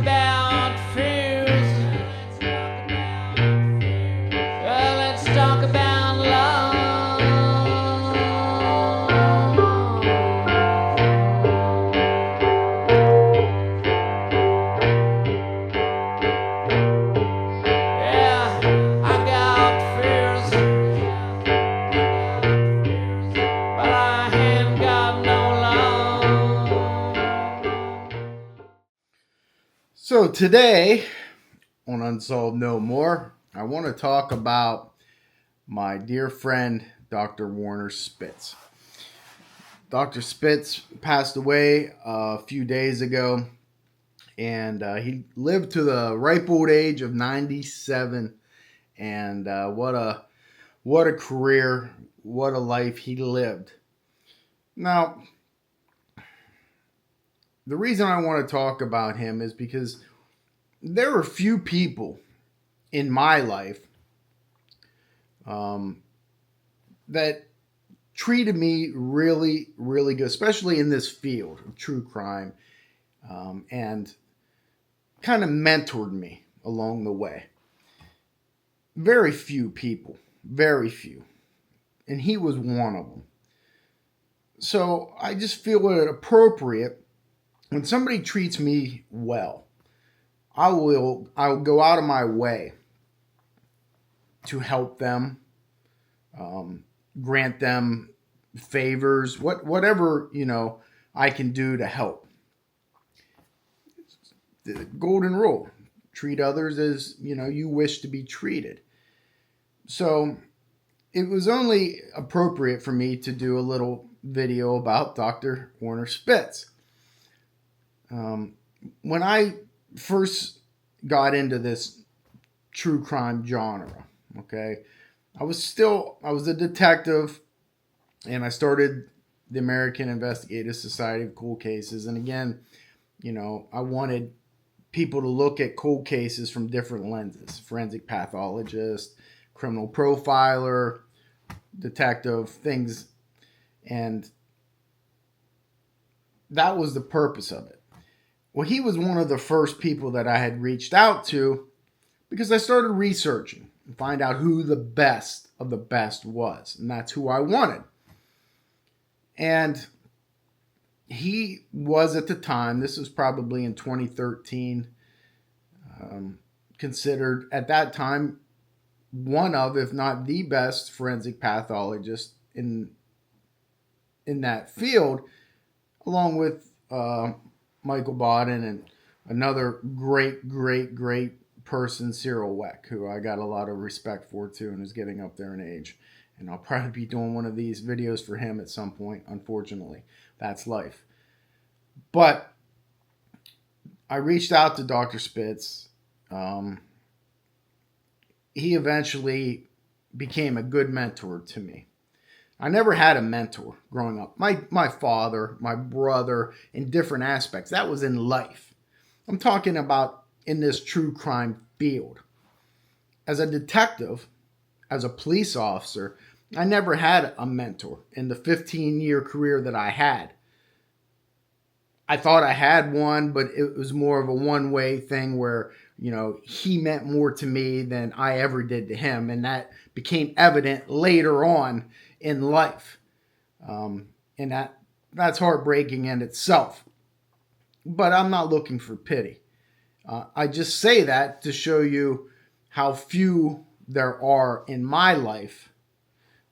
about fears. Let's talk about love. Yeah, I got fears, but I ain't got no love. So today on Unsolved No More, I want to talk about my dear friend, Dr. Werner Spitz. Dr. Spitz passed away a few days ago, and he lived to the ripe old age of 97. And what a career, what a life he lived. Now, the reason I want to talk about him is because there are few people in my life that treated me really, really good, especially in this field of true crime, and kind of mentored me along the way. Very few people, very few. And he was one of them. So I just feel it appropriate when somebody treats me well. I'll go out of my way to help them, grant them favors, whatever I can do to help. The golden rule: treat others as you wish to be treated. So it was only appropriate for me to do a little video about Dr. Werner Spitz. When I first got into this true crime genre, okay, I was a detective, and I started the American Investigative Society of Cold Cases. And again, I wanted people to look at cold cases from different lenses: forensic pathologist, criminal profiler, detective, things. And that was the purpose of it. Well, he was one of the first people that I had reached out to because I started researching and find out who the best of the best was. And that's who I wanted. And he was, at the time, this was probably in 2013, considered at that time one of, if not the best forensic pathologist in that field, along with Michael Bodden and another great person, Cyril Weck, who I got a lot of respect for too, and is getting up there in age. And I'll probably be doing one of these videos for him at some point. Unfortunately, that's life. But I reached out to Dr. Spitz. He eventually became a good mentor to me. I never had a mentor growing up. My father, my brother, in different aspects. That was in life. I'm talking about in this true crime field. As a detective, as a police officer, I never had a mentor in the 15-year career that I had. I thought I had one, but it was more of a one-way thing where, he meant more to me than I ever did to him. And that became evident later on in life. And that's heartbreaking in itself. But I'm not looking for pity. I just say that to show you how few there are in my life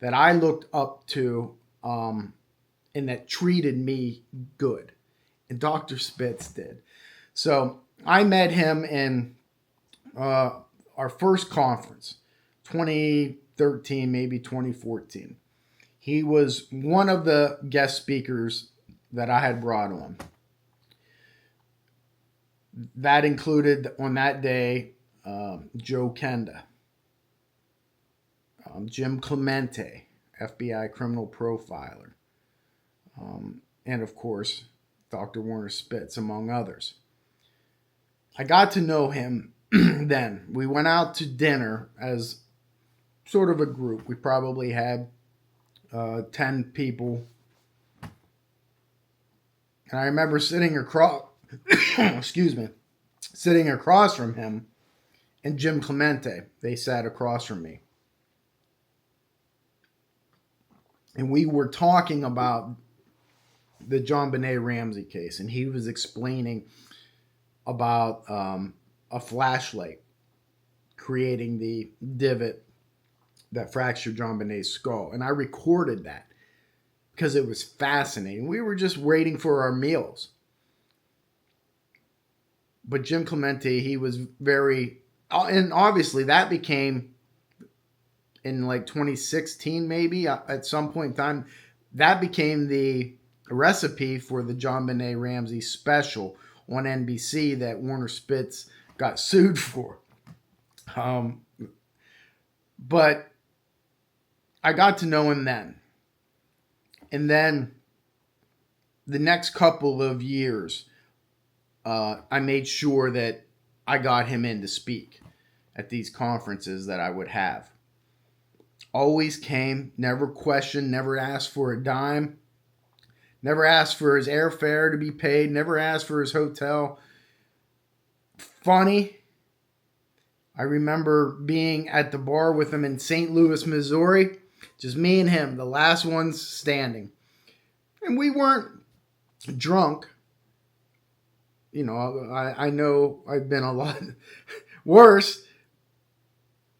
that I looked up to, and that treated me good. And Dr. Spitz did. So I met him in our first conference, 2013, maybe 2014. He was one of the guest speakers that I had brought on. That included, on that day, Joe Kenda, Jim Clemente, FBI criminal profiler, and of course, Dr. Werner Spitz, among others. I got to know him then. We went out to dinner as sort of a group. We probably had 10 people. And I remember sitting sitting across from him, and Jim Clemente. They sat across from me. And we were talking about the JonBenet Ramsey case, and he was explaining about a flashlight creating the divot that fractured JonBenet's skull. And I recorded that because it was fascinating. We were just waiting for our meals. But Jim Clemente, he was very, and obviously that became in like 2016 maybe, at some point in time, that became the recipe for the JonBenet Ramsey special on NBC that Werner Spitz got sued for. But I got to know him then. And then the next couple of years, I made sure that I got him in to speak at these conferences that I would have. Always came, never questioned, never asked for a dime, never asked for his airfare to be paid, never asked for his hotel. Funny. I remember being at the bar with him in St. Louis, Missouri. Just me and him, the last ones standing. And we weren't drunk. You know, I know I've been a lot worse.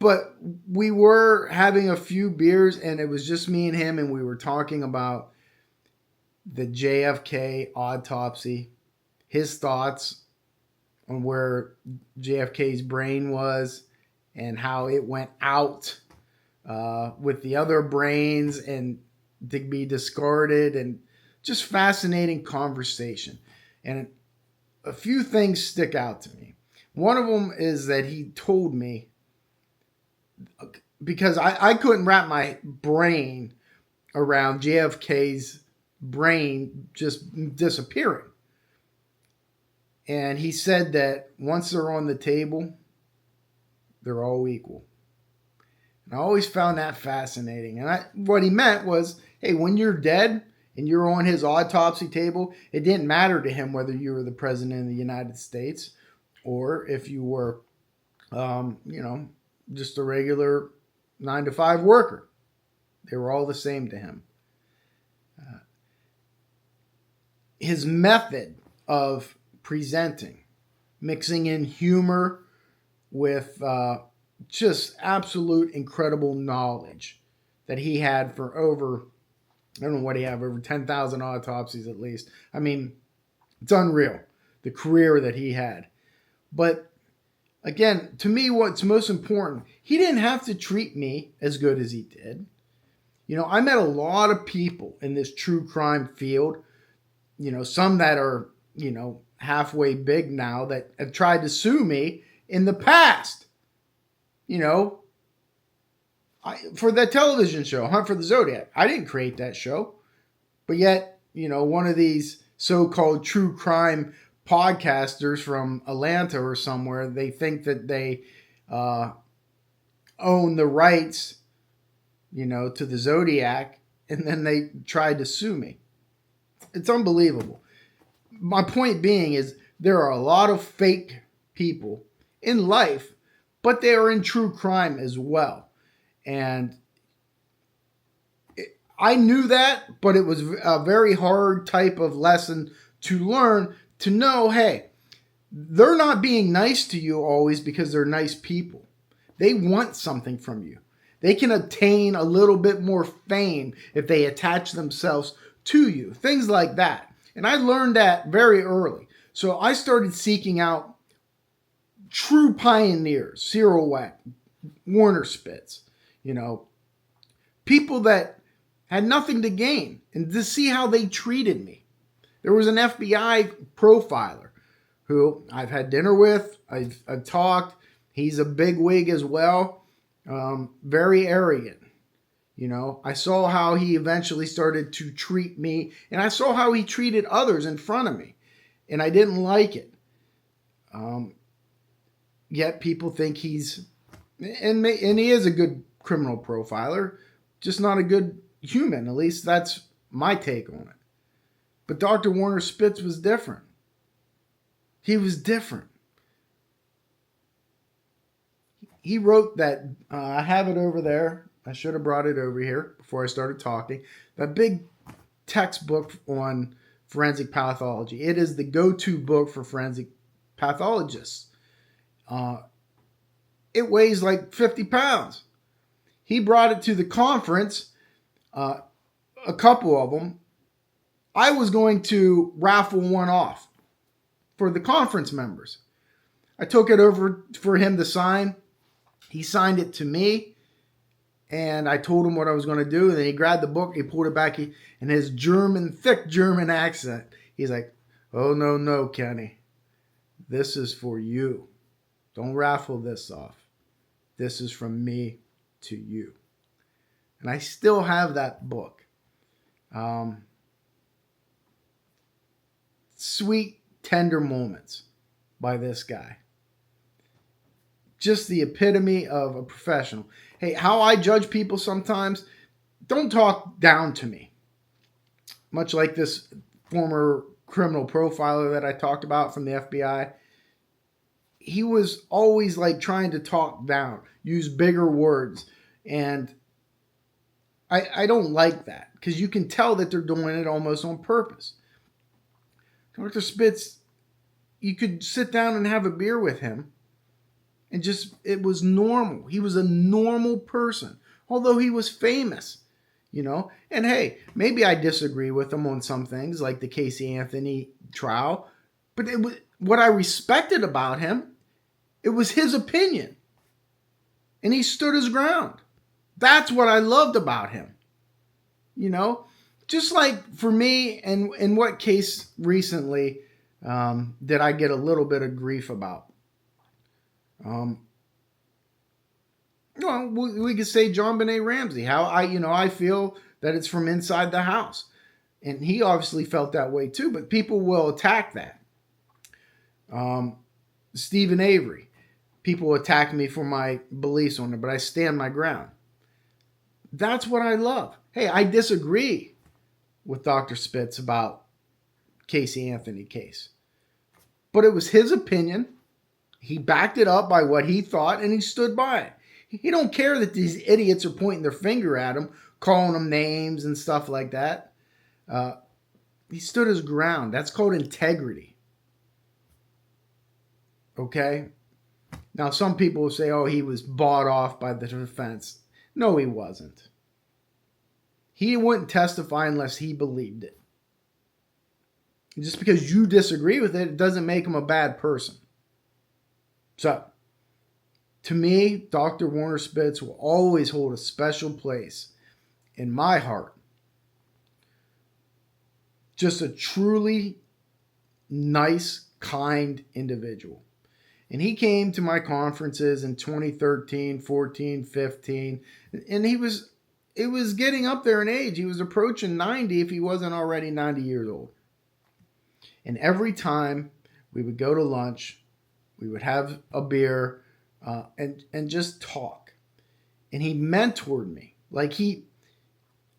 But we were having a few beers, and it was just me and him, and we were talking about the JFK autopsy, his thoughts on where JFK's brain was and how it went out with the other brains and to be discarded, and just fascinating conversation. And a few things stick out to me. One of them is that he told me, because I couldn't wrap my brain around JFK's brain just disappearing. And he said that once they're on the table, they're all equal. And I always found that fascinating. And what he meant was, hey, when you're dead and you're on his autopsy table, it didn't matter to him whether you were the president of the United States or if you were, just a regular 9-to-5 worker. They were all the same to him. His method of presenting, mixing in humor with just absolute incredible knowledge that he had for over, I don't know what he had, over 10,000 autopsies at least. I mean, it's unreal, the career that he had. But again, to me, what's most important, he didn't have to treat me as good as he did. You know, I met a lot of people in this true crime field, some that are, halfway big now that have tried to sue me in the past. For that television show, Hunt for the Zodiac, I didn't create that show. But yet, one of these so-called true crime podcasters from Atlanta or somewhere, they think that they own the rights, to the Zodiac, and then they tried to sue me. It's unbelievable. My point being is there are a lot of fake people in life, but they are in true crime as well. And I knew that, but it was a very hard type of lesson to learn, to know, hey, they're not being nice to you always because they're nice people. They want something from you. They can obtain a little bit more fame if they attach themselves to you. Things like that. And I learned that very early. So I started seeking out true pioneers, Cyril Weck, Werner Spitz, people that had nothing to gain, and to see how they treated me. There was an FBI profiler who I've had dinner with, I've talked. He's a bigwig as well, very arrogant. I saw how he eventually started to treat me, and I saw how he treated others in front of me, and I didn't like it. Yet people think he's, and he is a good criminal profiler, just not a good human. At least that's my take on it. But Dr. Werner Spitz was different. He was different. he wrote that, I have it over there. I should have brought it over here before I started talking. That big textbook on forensic pathology. It is the go-to book for forensic pathologists. It weighs like 50 pounds. He brought it to the conference, a couple of them. I was going to raffle one off for the conference members. I took it over for him to sign. He signed it to me, and I told him what I was going to do. And then he grabbed the book, he pulled it back, in his thick German accent, he's like, "Oh, no, Kenny. This is for you. Don't raffle this off. This is from me to you." And I still have that book. Sweet, tender moments by this guy. Just the epitome of a professional. Hey, how I judge people sometimes, don't talk down to me. Much like this former criminal profiler that I talked about from the FBI. He was always like trying to talk down, use bigger words. And I don't like that, because you can tell that they're doing it almost on purpose. Dr. Spitz, you could sit down and have a beer with him, and it was normal. He was a normal person, although he was famous, And hey, maybe I disagree with him on some things, like the Casey Anthony trial, but what I respected about him, it was his opinion, and he stood his ground. That's what I loved about him. Just like for me, and in what case recently did I get a little bit of grief about? We could say JonBenet Ramsey. How I feel that it's from inside the house, and he obviously felt that way too. But people will attack that. Stephen Avery, people attack me for my beliefs on it, but I stand my ground. That's what I love. Hey, I disagree with Dr. Spitz about Casey Anthony case, but it was his opinion. He backed it up by what he thought, and he stood by it. He don't care that these idiots are pointing their finger at him, calling him names and stuff like that. He stood his ground. That's called integrity. Okay? Now, some people will say, oh, he was bought off by the defense. No, he wasn't. He wouldn't testify unless he believed it. Just because you disagree with it, it doesn't make him a bad person. So, to me, Dr. Werner Spitz will always hold a special place in my heart. Just a truly nice, kind individual. And he came to my conferences in 2013, 14, 15, and it was getting up there in age. He was approaching 90 if he wasn't already 90 years old. And every time we would go to lunch, we would have a beer and just talk. And he mentored me.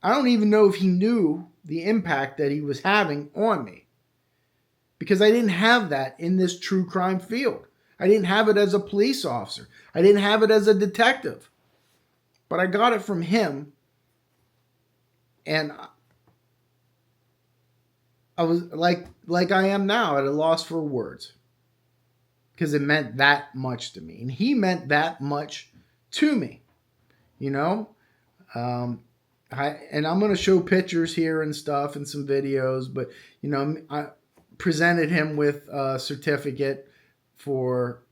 I don't even know if he knew the impact that he was having on me, because I didn't have that in this true crime field. I didn't have it as a police officer. I didn't have it as a detective. But I got it from him. And I was like I am now, at a loss for words. Because it meant that much to me. And he meant that much to me. And I'm going to show pictures here and stuff and some videos. But, I presented him with a certificate for,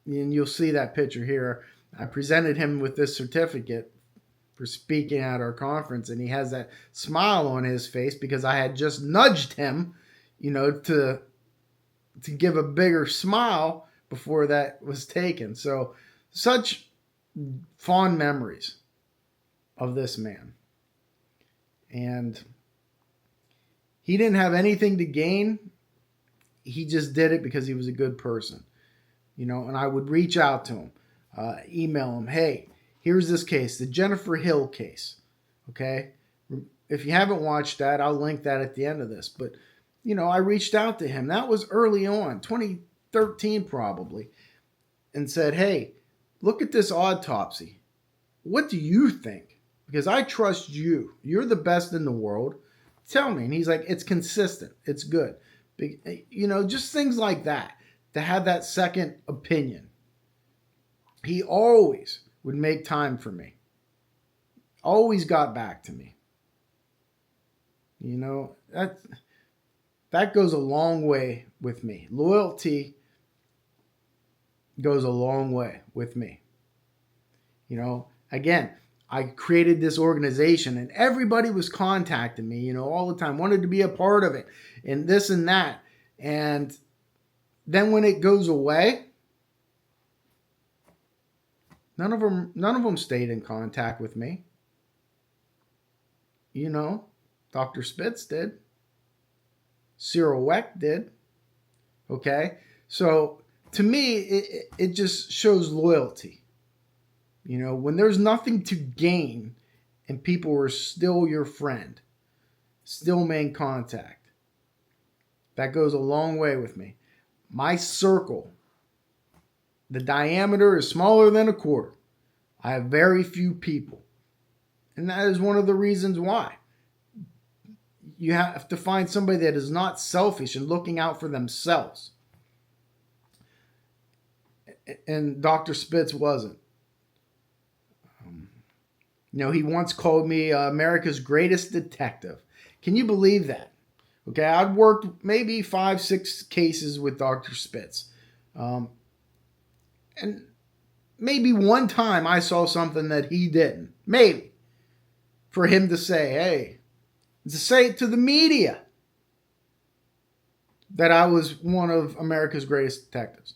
and you'll see that picture here. I presented him with this certificate for speaking at our conference, and he has that smile on his face because I had just nudged him, to give a bigger smile before that was taken. So, such fond memories of this man. And he didn't have anything to gain. He just did it because he was a good person, and I would reach out to him, email him, hey, here's this case, the Jennifer Hill case. Okay. If you haven't watched that, I'll link that at the end of this, but I reached out to him. That was early on, 2013 probably. and said, hey, look at this autopsy. What do you think? Because I trust you. You're the best in the world. Tell me. And he's like, it's consistent. It's good. Just things like that. To have that second opinion. He always would make time for me. Always got back to me. That goes a long way with me. Loyalty goes a long way with me. Again, I created this organization and everybody was contacting me, all the time, wanted to be a part of it and this and that. And then when it goes away, none of them stayed in contact with me. Dr. Spitz did. Cyril Weck did. Okay? So to me, it just shows loyalty. When there's nothing to gain and people are still your friend, still maintain contact, that goes a long way with me. My circle, the diameter is smaller than a quarter. I have very few people. And that is one of the reasons why. You have to find somebody that is not selfish and looking out for themselves. And Dr. Spitz wasn't. He once called me America's greatest detective. Can you believe that? Okay, I'd worked maybe 5-6 cases with Dr. Spitz. And maybe one time I saw something that he didn't. Maybe. For him to say, hey, to say it to the media that I was one of America's greatest detectives.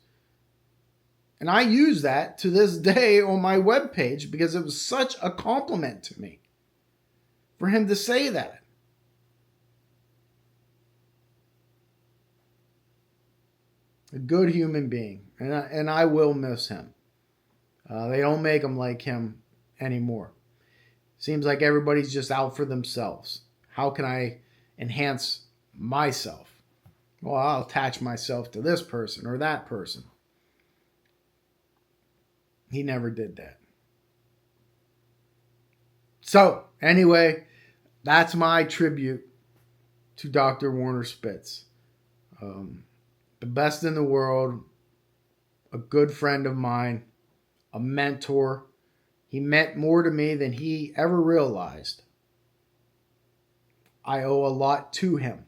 And I use that to this day on my webpage because it was such a compliment to me for him to say that. A good human being. And I will miss him. They don't make them like him anymore. Seems like everybody's just out for themselves. How can I enhance myself? Well, I'll attach myself to this person or that person. He never did that. So, anyway, that's my tribute to Dr. Werner Spitz. The best in the world, a good friend of mine, a mentor. He meant more to me than he ever realized. I owe a lot to him.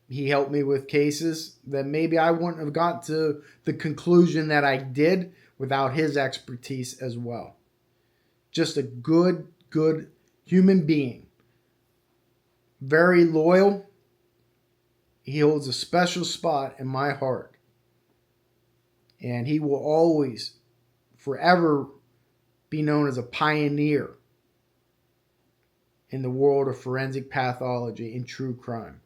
He helped me with cases that maybe I wouldn't have got to the conclusion that I did without his expertise as well. Just a good human being. Very loyal. He holds a special spot in my heart. And he will always, forever be known as a pioneer in the world of forensic pathology and true crime.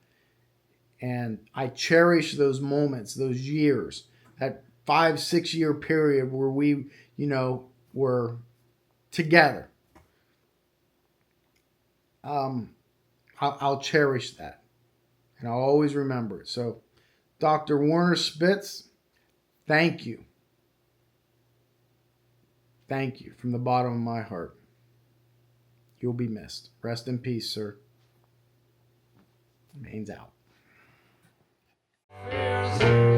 And I cherish those moments, those years, that 5-6 year period where we, were together. I'll cherish that. And I'll always remember it. So, Dr. Werner Spitz, thank you. Thank you from the bottom of my heart. You'll be missed. Rest in peace, sir. Mains out. Fears